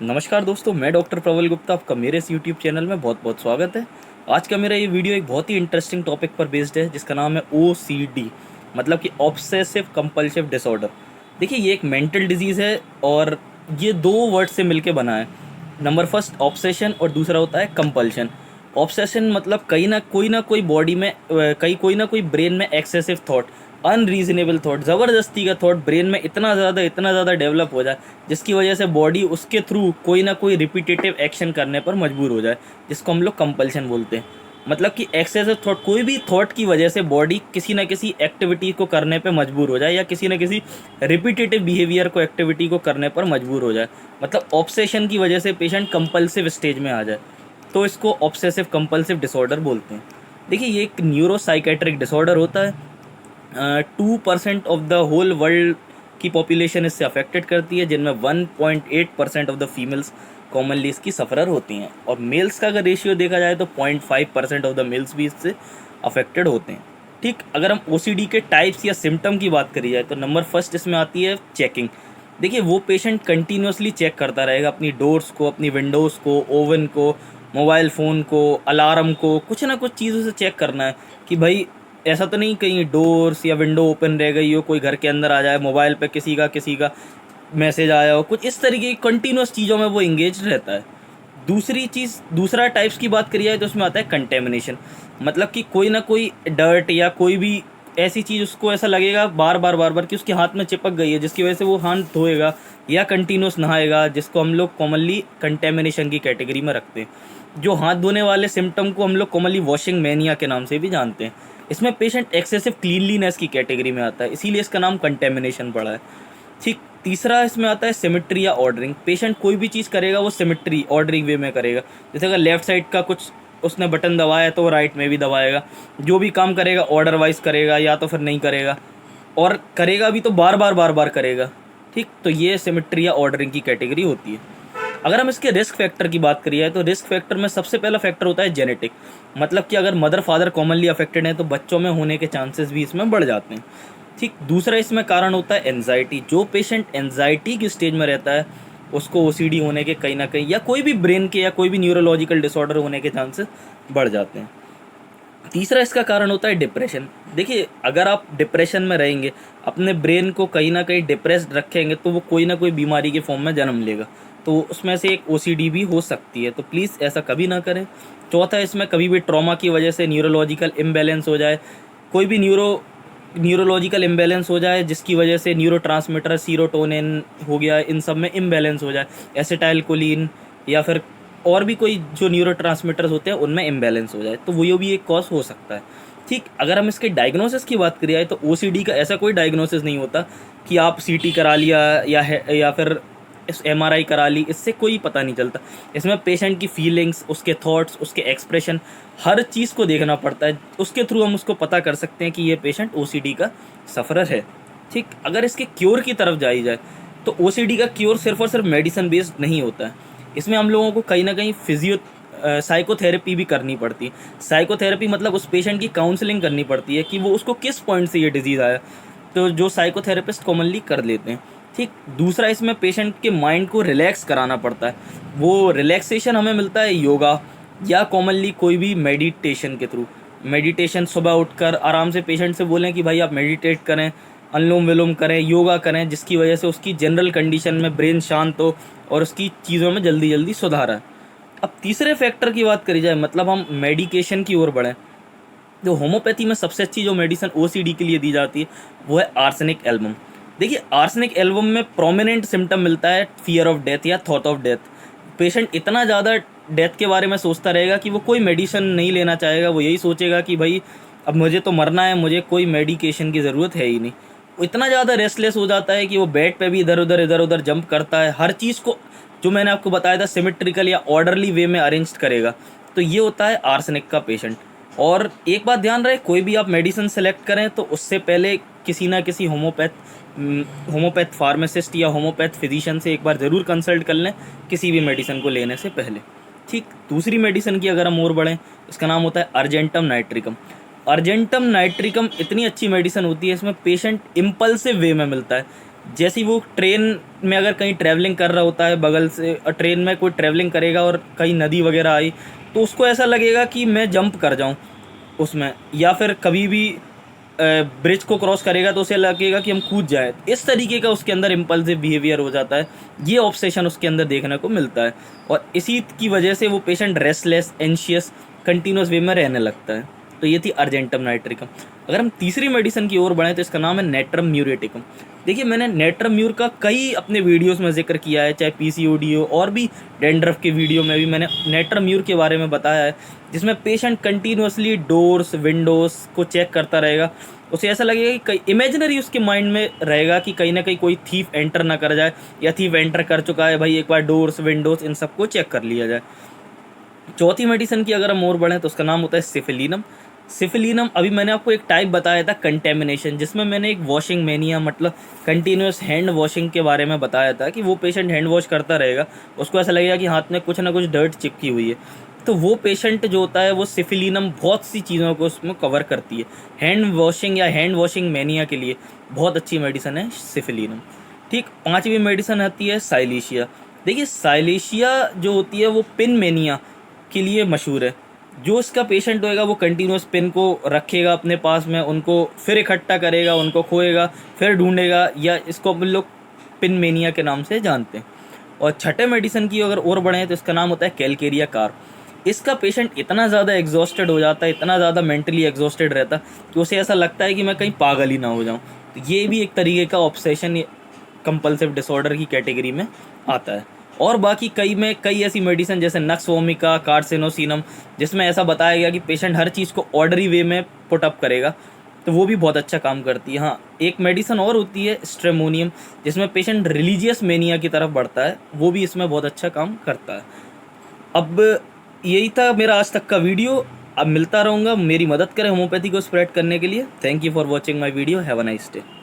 नमस्कार दोस्तों, मैं डॉक्टर प्रवल गुप्ता, आपका मेरे इस यूट्यूब चैनल में बहुत बहुत स्वागत है। आज का मेरा ये वीडियो एक बहुत ही इंटरेस्टिंग टॉपिक पर बेस्ड है, जिसका नाम है OCD, मतलब कि ऑब्सेसिव कंपल्सिव डिसऑर्डर। देखिए, ये एक मेंटल डिजीज़ है और ये दो वर्ड से मिलके बना है। नंबर फर्स्ट ऑब्सेशन और दूसरा होता है कंपल्शन। ऑब्सेशन मतलब कहीं ना कोई बॉडी में कहीं कोई ना कोई ब्रेन में एक्सेसिव थॉट, अनरीजनेबल थॉट, ज़बरदस्ती का थॉट ब्रेन में इतना ज़्यादा डेवलप हो जाए, जिसकी वजह से बॉडी उसके थ्रू कोई ना कोई रिपीटेटिव एक्शन करने पर मजबूर हो जाए, जिसको हम लोग कंपल्शन बोलते हैं। मतलब कि एक्सेसिव थॉट, कोई भी थॉट की वजह से बॉडी किसी ना किसी एक्टिविटी को करने पर मजबूर हो जाए, या किसी ना किसी रिपीटेटिव बिहेवियर को एक्टिविटी को करने पर मजबूर हो जाए। मतलब ऑब्सेशन की वजह से पेशेंट कंपल्सिव स्टेज में आ जाए, तो इसको ऑब्सेसिव कंपल्सिव डिसऑर्डर बोलते हैं। देखिए, ये एक न्यूरोसाइकेट्रिक डिसऑर्डर होता है। 2% ऑफ द होल वर्ल्ड की पॉपुलेशन इससे अफेक्टेड करती है, जिनमें 1.8% ऑफ द फीमेल्स कॉमनली इसकी सफ़रर होती हैं, और मेल्स का अगर रेशियो देखा जाए तो 0.5% ऑफ द मेल्स भी इससे अफेक्टेड होते हैं। ठीक, अगर हम OCD के टाइप्स या सिम्टम की बात करी जाए तो नंबर फर्स्ट इसमें आती है चेकिंग। देखिए, वो पेशेंट कंटिन्यूसली चेक करता रहेगा अपनी डोर्स को, अपनी विंडोज़ को, ओवन को, मोबाइल फ़ोन को, अलार्म को, कुछ ना कुछ चीज़ों से चेक करना है कि भाई ऐसा तो नहीं कहीं डोर्स या विंडो ओपन रह गई हो, कोई घर के अंदर आ जाए, मोबाइल पे किसी का मैसेज आया हो, कुछ इस तरीके की कंटिन्यूस चीज़ों में वो इंगेज रहता है। दूसरी चीज़, दूसरा टाइप्स की बात करी जाए तो उसमें आता है कंटेमिनेशन। मतलब कि कोई ना कोई डर्ट या कोई भी ऐसी चीज़ उसको ऐसा लगेगा बार बार कि उसके हाथ में चिपक गई है, जिसकी वजह से वो हाथ धोएगा या कंटिन्यूस नहाएगा, जिसको हम लोग कॉमनली कंटेमिनेशन की कैटेगरी में रखते हैं। जो हाथ धोने वाले सिम्टम को हम लोग कॉमनली वॉशिंग मैनिया के नाम से भी जानते हैं। इसमें पेशेंट एक्सेसिव क्लीनलीनेस की कैटेगरी में आता है, इसीलिए इसका नाम कंटेमिनेशन पड़ा है। ठीक, तीसरा इसमें आता है सिमेट्री या ऑर्डरिंग। पेशेंट कोई भी चीज़ करेगा वो सिमेट्री ऑर्डरिंग वे में करेगा। जैसे अगर लेफ्ट साइड का कुछ उसने बटन दबाया तो राइट में भी दबाएगा। जो भी काम करेगा ऑर्डर वाइज करेगा, या तो फिर नहीं करेगा, और करेगा भी तो बार बार करेगा। ठीक, तो ये सिमेट्री या ऑर्डरिंग की कैटेगरी होती है। अगर हम इसके रिस्क फैक्टर की बात करिए तो रिस्क फैक्टर में सबसे पहला फैक्टर होता है जेनेटिक। मतलब कि अगर मदर फादर कॉमनली अफेक्टेड हैं तो बच्चों में होने के चांसेस भी इसमें बढ़ जाते हैं। ठीक, दूसरा इसमें कारण होता है एनजाइटी। जो पेशेंट एनजाइटी की स्टेज में रहता है उसको OCD होने के कहीं ना कहीं, या कोई भी ब्रेन के या कोई भी न्यूरोलॉजिकल डिसऑर्डर होने के चांसेस बढ़ जाते हैं। तीसरा इसका कारण होता है डिप्रेशन। देखिए, अगर आप डिप्रेशन में रहेंगे, अपने ब्रेन को कहीं ना कहीं डिप्रेस्ड रखेंगे, तो वो कोई ना कोई बीमारी के फॉर्म में जन्म लेगा। तो उसमें से एक OCD भी हो सकती है, तो प्लीज़ ऐसा कभी ना करें। चौथा, इसमें कभी भी ट्रॉमा की वजह से न्यूरोलॉजिकल इम्बैलेंस हो जाए, कोई भी न्यूरोलॉजिकल इम्बैलेंस हो जाए, जिसकी वजह से न्यूरोट्रांसमीटर सीरोटोनिन हो गया, इन सब में इम्बैलेंस हो जाए, एसिटाइलकोलिन या फिर और भी कोई जो न्यूरोट्रांसमीटर्स होते हैं उनमें इम्बैलेंस हो जाए, तो वो भी एक कॉज हो सकता है। ठीक, अगर हम इसके डायग्नोसिस की बात करिए तो OCD का ऐसा कोई डायग्नोसिस नहीं होता कि आप CT करा लिया या फिर MRI करा ली, इससे कोई पता नहीं चलता। इसमें पेशेंट की फीलिंग्स, उसके थॉट्स, उसके एक्सप्रेशन, हर चीज़ को देखना पड़ता है। उसके थ्रू हम उसको पता कर सकते हैं कि ये पेशेंट OCD का सफ़रर है। ठीक, अगर इसके क्योर की तरफ जाई जाए तो OCD का क्योर सिर्फ और सिर्फ मेडिसिन बेस्ड नहीं होता है। इसमें हम लोगों को कहीं ना कहीं साइकोथेरेपी भी करनी पड़ती है। साइकोथेरेपी मतलब उस पेशेंट की काउंसलिंग करनी पड़ती है कि वो उसको किस पॉइंट से ये डिजीज़ आया, तो जो साइकोथेरेपिस्ट कॉमनली कर लेते हैं। ठीक, दूसरा इसमें पेशेंट के माइंड को रिलैक्स कराना पड़ता है। वो रिलैक्सेशन हमें मिलता है योगा या कॉमनली कोई भी मेडिटेशन के थ्रू। मेडिटेशन, सुबह उठकर आराम से पेशेंट से बोलें कि भाई आप मेडिटेट करें, अनुलोम विलोम करें, योगा करें, जिसकी वजह से उसकी जनरल कंडीशन में ब्रेन शांत हो और उसकी चीज़ों में जल्दी जल्दी सुधार आए। अब तीसरे फैक्टर की बात करी जाए, मतलब हम मेडिकेशन की ओर बढ़ें, जो होम्योपैथी में सबसे अच्छी जो मेडिसिन OCD के लिए दी जाती है वो है आर्सेनिक एल्बम। देखिए, आर्सेनिक एल्बम में प्रोमिनेंट सिम्टम मिलता है फियर ऑफ डेथ या थॉट ऑफ डेथ। पेशेंट इतना ज़्यादा डेथ के बारे में सोचता रहेगा कि वो कोई मेडिसिन नहीं लेना चाहेगा। वो यही सोचेगा कि भाई अब मुझे तो मरना है, मुझे कोई मेडिकेशन की ज़रूरत है ही नहीं। वो इतना ज़्यादा रेस्टलेस हो जाता है कि वो बेड पे भी इधर उधर जंप करता है, हर चीज़ को जो मैंने आपको बताया था सिमेट्रिकल या ऑर्डरली वे में अरेंज करेगा। तो ये होता है आर्सेनिक का पेशेंट। और एक बात ध्यान रहे, कोई भी आप मेडिसिन सेलेक्ट करें तो उससे पहले किसी ना किसी होम्योपैथ फार्मासिस्ट या होम्योपैथ फिजिशियन से एक बार ज़रूर कंसल्ट कर लें किसी भी मेडिसिन को लेने से पहले। ठीक, दूसरी मेडिसिन की अगर हम और बढ़ें, इसका नाम होता है अर्जेंटम नाइट्रिकम। अर्जेंटम नाइट्रिकम इतनी अच्छी मेडिसिन होती है, इसमें पेशेंट इम्पल्सिव वे में मिलता है। जैसे ही वो ट्रेन में अगर कहीं ट्रैवलिंग कर रहा होता है बगल से, और ट्रेन में कोई ट्रैवलिंग करेगा और कहीं नदी वगैरह आई, तो उसको ऐसा लगेगा कि मैं जंप कर जाऊं उसमें, या फिर कभी भी ब्रिज को क्रॉस करेगा तो उसे लगेगा कि हम कूद जाए। इस तरीके का उसके अंदर इम्पल्सिव बिहेवियर हो जाता है, ये ऑब्सेशन उसके अंदर देखने को मिलता है। और इसी की वजह से वो पेशेंट रेस्टलेस, एंशियस, कंटिन्यूस वे में रहने लगता है। तो ये थी अर्जेंटम नाइट्रिकम। अगर हम तीसरी मेडिसिन की ओर बढ़ें तो इसका नाम है नेट्रम म्यूरेटिकम। देखिए, मैंने नेट्रम म्यूर का कई अपने वीडियोस में जिक्र किया है, चाहे पीसीओडी हो और भी डेंड्रफ के वीडियो में भी मैंने नेट्रम म्यूर के बारे में बताया है, जिसमें पेशेंट कंटिन्यूसली डोर्स, विंडोज़ को चेक करता रहेगा। उसे ऐसा लगेगा कि कहीं इमेजिनरी उसके माइंड में रहेगा कि कहीं ना कहीं कोई थीफ एंटर ना कर जाए, या थीफ एंटर कर चुका है, भाई एक बार डोर्स, विंडोज़ इन सबको चेक कर लिया जाए। चौथी मेडिसिन की अगर हम और बढ़ें तो उसका नाम होता है सिफिलिनम। सिफिलिनम अभी मैंने आपको एक टाइप बताया था कंटेमिनेशन, जिसमें मैंने एक वॉशिंग मैनिया, मतलब कंटिन्यूस हैंड वॉशिंग के बारे में बताया था कि वो पेशेंट हैंड वॉश करता रहेगा, उसको ऐसा लगेगा कि हाथ में कुछ ना कुछ डर्ट चिपकी हुई है। तो वो पेशेंट जो होता है वो सिफिलिनम बहुत सी चीज़ों को उसमें कवर करती है। हैंड वॉशिंग या हैंड वॉशिंग मैनिया के लिए बहुत अच्छी मेडिसिन है सिफिलिनम। ठीक, पांचवी मेडिसिन आती है साइलेशिया। देखिए, साइलेशिया जो होती है वो पिन मैनिया के लिए मशहूर है। जो इसका पेशेंट होएगा वो कंटिन्यूस पिन को रखेगा अपने पास में, उनको फिर इकट्ठा करेगा, उनको खोएगा, फिर ढूंढेगा, या इसको हम लोग पिन मेनिया के नाम से जानते हैं। और छठे मेडिसिन की अगर और बढ़ें तो इसका नाम होता है कैलकेरिया कार। इसका पेशेंट इतना ज़्यादा एग्जॉस्टेड हो जाता है, इतना ज़्यादा मेंटली एग्जॉस्टेड रहता है कि उसे ऐसा लगता है कि मैं कहीं पागल ही ना हो जाऊँ। तो ये भी एक तरीके का ऑब्सेशन कंपल्सिव डिसऑर्डर की कैटेगरी में आता है। और बाकी कई ऐसी मेडिसिन जैसे नक्स वोमिका, कार्सिनोसिनम, जिसमें ऐसा बताया गया कि पेशेंट हर चीज़ को ऑर्डरी वे में पुट अप करेगा, तो वो भी बहुत अच्छा काम करती है। हाँ, एक मेडिसिन और होती है स्ट्रेमोनियम, जिसमें पेशेंट रिलीजियस मेनिया की तरफ बढ़ता है, वो भी इसमें बहुत अच्छा काम करता है। अब यही था मेरा आज तक का वीडियो। अब मिलता रहूँगा, मेरी मदद करें होम्योपैथी को स्प्रेड करने के लिए। Thank you for watching my video. Have a nice day.